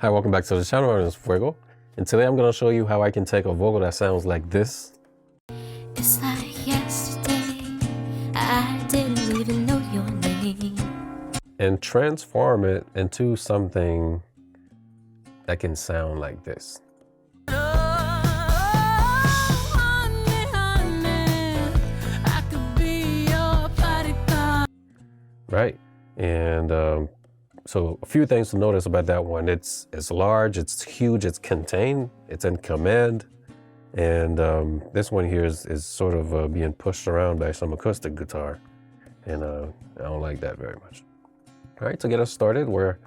Hi, welcome back to the channel. My name is Fuego, and today I'm going to show you how I can take a vocal that sounds like this. It's like yesterday, I didn't even know your name. And transform it into something that can sound like this. Right? And so a few things to notice about that one. It's large, it's huge, it's contained, it's in command. And this one here is sort of being pushed around by some acoustic guitar. And I don't like that very much. All right, to get us started, we're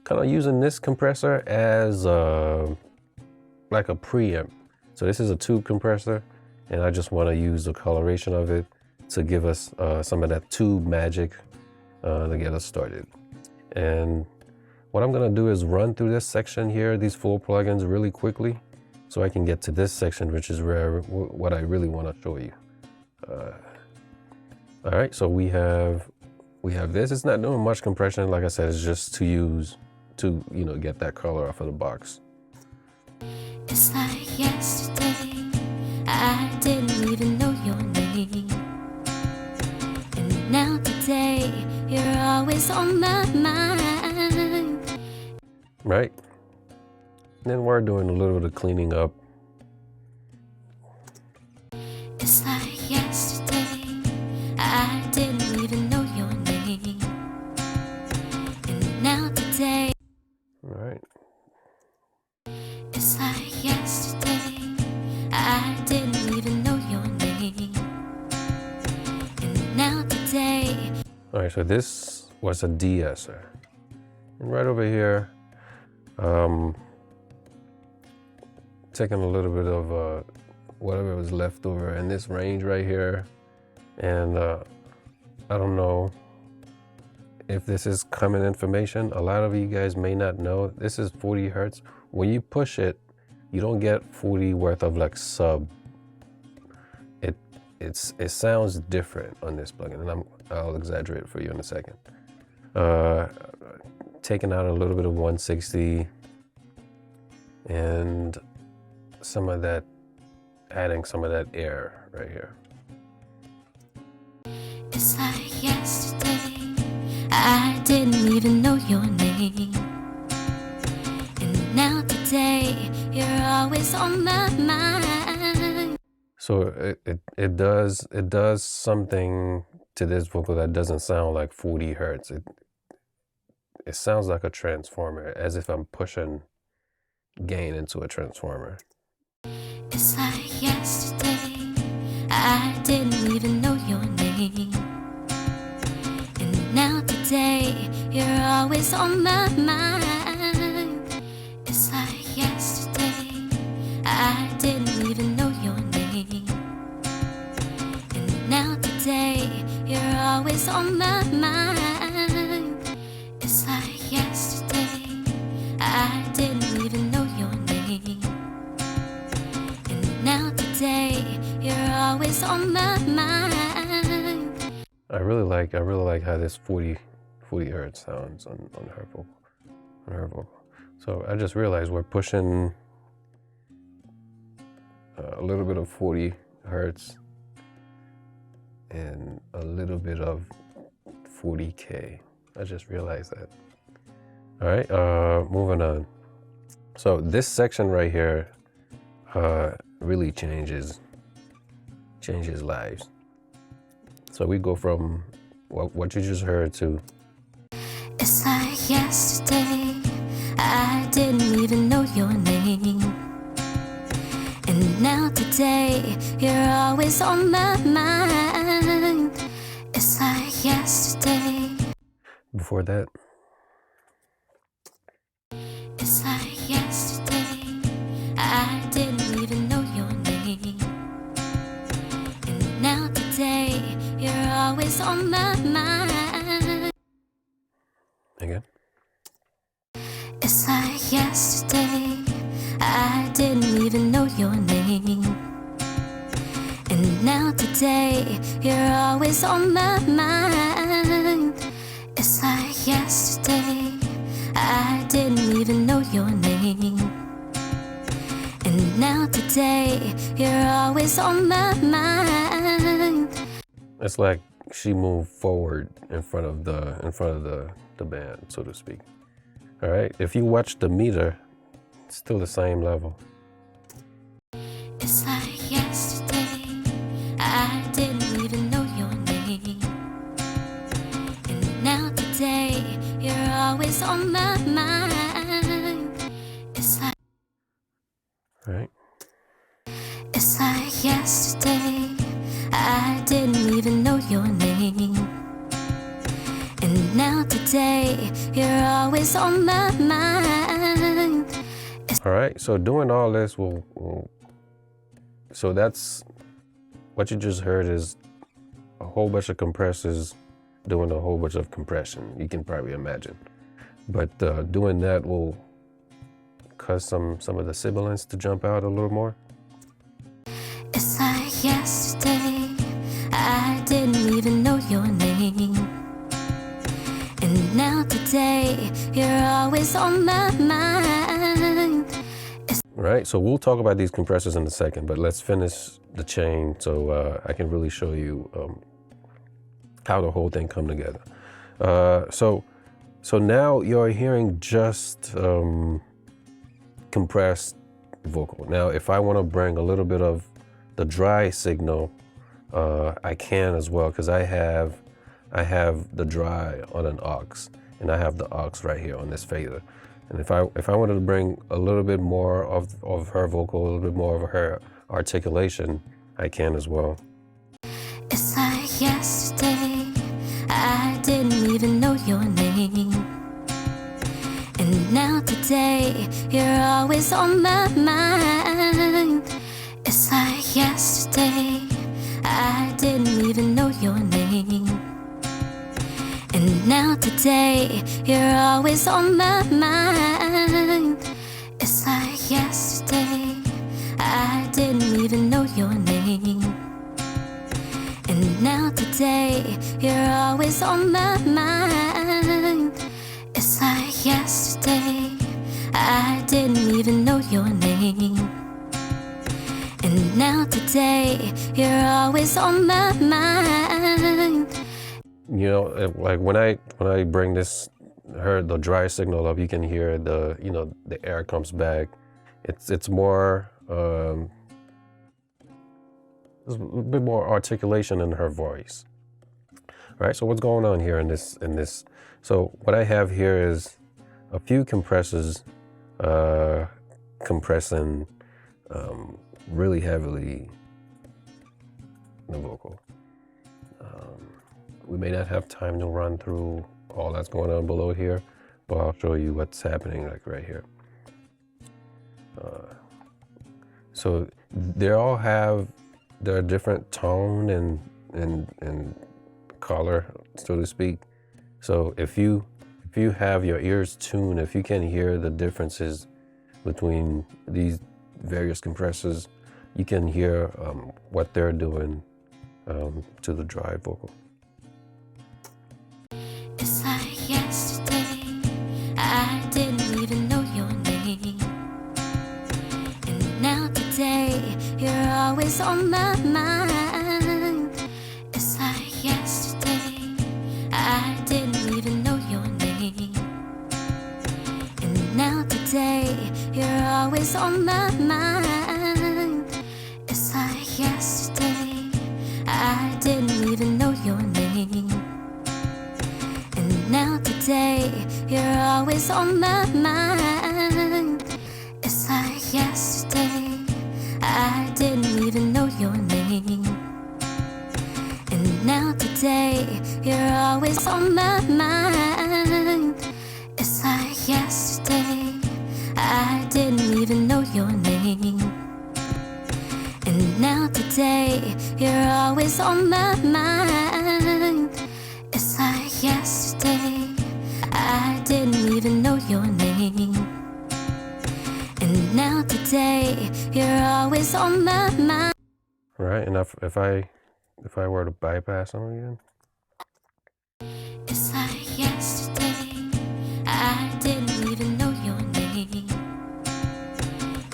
kind of using this compressor as like a preamp. So this is a tube compressor, and I just want to use the coloration of it to give us some of that tube magic to get us started. And what I'm gonna do is run through this section here, these full plugins really quickly, so I can get to this section, which is what I really want to show you. All right, so we have this. It's not doing much compression, like I said. It's just to get that color off of the box. It's like yesterday, I didn't even know your name. And now today, you're always on my mind. Right. And then we're doing a little bit of cleaning up. It's like yesterday, I didn't even know your name. And now today, All right. it's like yesterday, I didn't even know your name. And now today. All right, so this was a de-esser. And right over here, taking a little bit of whatever was left over in this range right here. And I don't know if this is common information. A lot of you guys may not know. This is 40 hertz. When you push it, you don't get 40 worth of like sub. It sounds different on this plugin, and I'll exaggerate for you in a second. Taking out a little bit of 160 and some of that, adding some of that air right here. It's like yesterday, I didn't even know your name. And now today, you're always on my mind. So it does something to this vocal that doesn't sound like 40 hertz. It sounds like a transformer, as if I'm pushing gain into a transformer. It's like yesterday, I didn't even know your name. And now today, you're always on my mind. It's like yesterday, I didn't even know your name. And now today, you're always on my mind. It's like yesterday, I didn't even know your name. And now today, you're always on my mind. I really like how this 40 hertz sounds on her vocal. So I just realized we're pushing a little bit of 40 hertz and a little bit of 40K. I just realized that. All right, moving on. So this section right here really changes lives. So we go from what you just heard to. It's like yesterday, I didn't even know your name. And now today, you're always on my mind. It's like yesterday. Before that. It's like yesterday, I didn't even know your name. And now today, you're always on my mind. Again. It's like yesterday, I didn't even know your name. And now today, you're always on my mind. It's like yesterday, I didn't even know your name. always on my mind. It's like she moved forward in front of the band, so to speak. All right. If you watch the meter, it's still the same level. It's like yesterday, I didn't even know your name. And now today, you're always on my mind. It's like, Right. it's like yesterday, I didn't even know your name. And now today, you're always on my mind. All right. So doing all this so that's what you just heard is a whole bunch of compressors doing a whole bunch of compression. You can probably imagine, but doing that will cause some of the sibilants to jump out a little more. It's like yesterday, I didn't even know your name. And now today, you're always on my mind. Right, so we'll talk about these compressors in a second, but let's finish the chain so I can really show you how the whole thing come together. So now you're hearing just compressed vocal. Now, if I want to bring a little bit of the dry signal, I can as well, because I have the dry on an aux, and I have the aux right here on this fader. And if I wanted to bring a little bit more of her vocal, a little bit more of her articulation, I can as well. It's like yesterday, I didn't even know your name. And now today, you're always on my mind. It's like yesterday, I didn't even know your name. And now today, you're always on my mind. It's like yesterday, I didn't even know your name. And now today, you're always on my mind. It's like yesterday, I didn't even know your name. And now today, you're always on my mind. You know, like when I bring the dry signal up, you can hear the air comes back. It's more there's a bit more articulation in her voice. All right, so what's going on here in this? So what I have here is a few compressors compressing really heavily the vocal. We may not have time to run through all that's going on below here, but I'll show you what's happening like right here. So they all have their different tone and color, so to speak. So if you have your ears tuned, if you can hear the differences between these various compressors, you can hear what they're doing to the dry vocal. It's like yesterday, I didn't even know your name. And now today, you're always on my mind. It's like yesterday, I didn't even know your name. And now today, you're always on my mind. It's like yesterday, I didn't even know your name. And now today, you're always on my mind. It's like yesterday, I didn't even know your name. And now today, you're always on my mind. It's like yesterday, I didn't even know your name. And now today, you're always on my mind. It's like yesterday, I didn't even know your name. And now today, you're always on my mind. Right, and if I were to bypass them again. It's like yesterday, I didn't even know your name.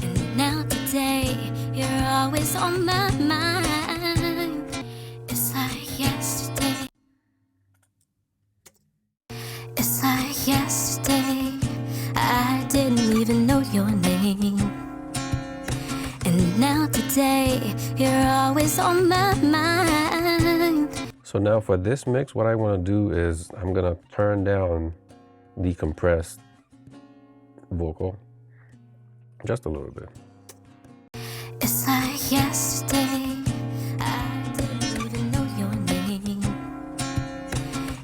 And now today, you're always on my mind. It's like yesterday. It's like yesterday. I didn't even know your name. And now today, you're always on my mind. So now for this mix, what I want to do is I'm going to turn down the compressed vocal just a little bit. It's like yesterday, I didn't even know your name.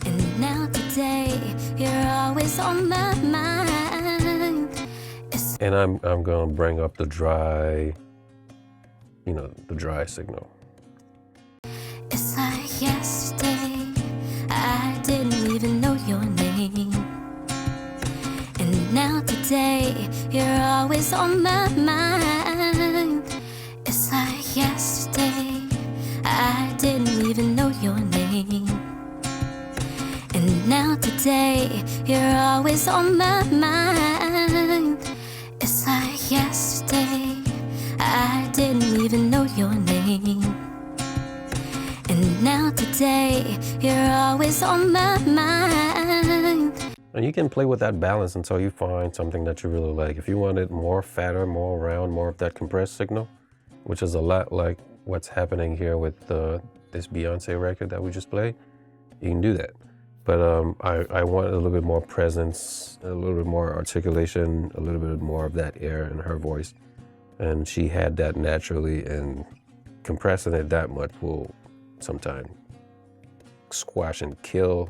And now today, you're always on my mind. And I'm going to bring up the dry, the dry signal. It's like yesterday, I didn't even know your name. And now today, you're always on my mind. It's like yesterday, I didn't even know your name. And now today, you're always on my mind. It's like yesterday, I didn't even know your name. And now today, you're always on my mind. And you can play with that balance until you find something that you really like. If you want it more fatter, more round, more of that compressed signal, which is a lot like what's happening here with this Beyonce record that we just played, you can do that. But I want a little bit more presence, a little bit more articulation, a little bit more of that air in her voice. And she had that naturally, and compressing it that much will sometimes squash and kill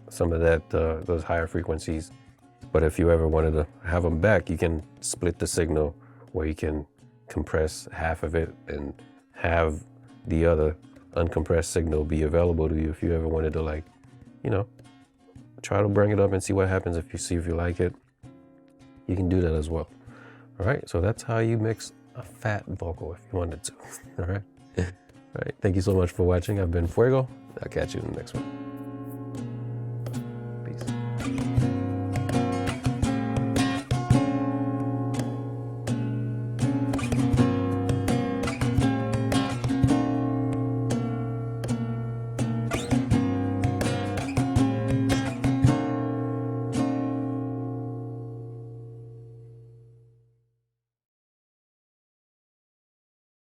some of that those higher frequencies. But if you ever wanted to have them back, you can split the signal where you can compress half of it and have the other uncompressed signal be available to you if you ever wanted to, try to bring it up and see what happens. If you like it, you can do that as well. All right, so that's how you mix a fat vocal if you wanted to. All right. All right, thank you so much for watching. I've been Fuego. I'll catch you in the next one. Peace.